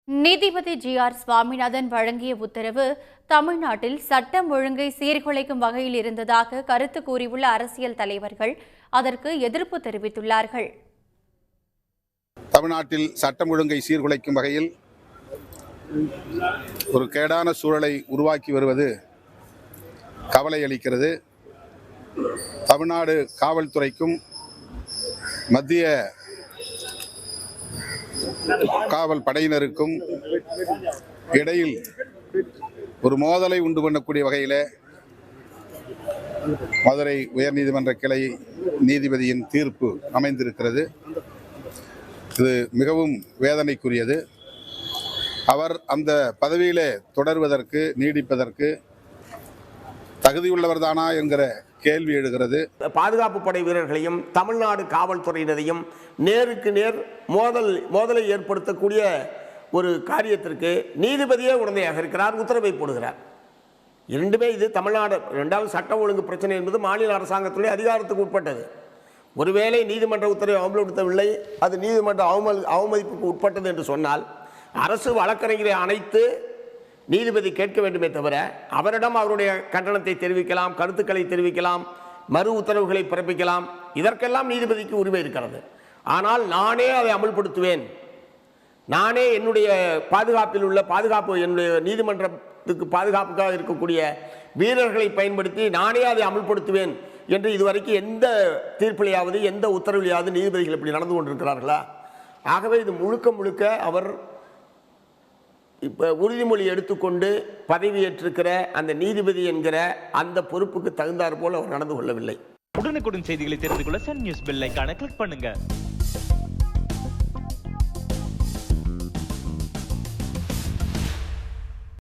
நீதிபதி ஜி.ஆர். சுவாமிநாதன் வழங்கிய உத்தரவு தமிழ்நாட்டில் சட்டம் ஒழுங்கை சீர்குலைக்கும் வகையில் இருந்ததாக கருத்து கூறியுள்ள அரசியல் தலைவர்கள் அதற்கு எதிர்ப்பு தெரிவித்துள்ளார்கள். தமிழ்நாட்டில் சட்டம் ஒழுங்கை சீர்குலைக்கும் வகையில் ஒரு கேடான சூழலை உருவாக்கி வருவது கவலை அளிக்கிறது. தமிழ்நாடு காவல்துறைக்கும் மத்திய காவல் படையினருக்கும் இடையில் ஒரு மோதலை உண்டு பண்ணக்கூடிய வகையில் மதுரை உயர்நீதிமன்ற கிளை நீதிபதியின் தீர்ப்பு அமைந்திருக்கிறது. இது மிகவும் வேதனைக்குரியது. அவர் அந்த பதவியிலே தொடர்வதற்கு நீடிப்பதற்கு தகுதியுள்ளவர்தானா என்கிற கேள்வி எழுகிறது. பாதுகாப்பு படை வீரர்களையும் தமிழ்நாடு காவல்துறையினரையும் நேருக்கு நேர் மோதலை ஏற்படுத்தக்கூடிய ஒரு காரியத்திற்கு நீதிபதியே உடந்தையாக இருக்கிறார், உத்தரவை போடுகிறார். இரண்டுமே இது தமிழ்நாடு இரண்டாவது சட்டம் ஒழுங்கு பிரச்சனை என்பது மாநில அரசாங்கத்துடைய அதிகாரத்துக்கு உட்பட்டது. ஒருவேளை நீதிமன்ற உத்தரவை அமல்படுத்தவில்லை, அது நீதிமன்ற அவமதிப்புக்கு உட்பட்டது என்று சொன்னால் அரசு வழக்கறிஞரை அணைத்து நீதிபதி கேட்க வேண்டுமே தவிர அவரிடம் அவருடைய கண்டனத்தை தெரிவிக்கலாம், கருத்துக்களை தெரிவிக்கலாம், மறு உத்தரவுகளை பிறப்பிக்கலாம். இதற்கெல்லாம் நீதிபதிக்கு உரிமை இருக்கிறது. ஆனால் நானே அதை அமல்படுத்துவேன், நானே என்னுடைய பாதுகாப்பில் உள்ள என்னுடைய நீதிமன்றத்துக்கு பாதுகாப்புக்காக இருக்கக்கூடிய வீரர்களை பயன்படுத்தி நானே அதை அமல்படுத்துவேன் என்று இதுவரைக்கும் எந்த தீர்ப்பிலையாவது எந்த உத்தரவிலையாவது நீதிபதிகள் இப்படி நடந்து கொண்டிருக்கிறார்களா? ஆகவே இது முழுக்க அவர் இப்போ உறுதிமொழி எடுத்துக்கொண்டு பதவியேற்றிருக்கிற அந்த நீதிபதி என்கிற அந்த பொறுப்புக்கு தகுந்தாற் போல் அவர் நடந்து கொள்ளவில்லை. உடனுக்குடன் செய்திகளை தெரிந்து கொள்ள சன் நியூஸ் பெல் ஐகானை கிளிக் பண்ணுங்க.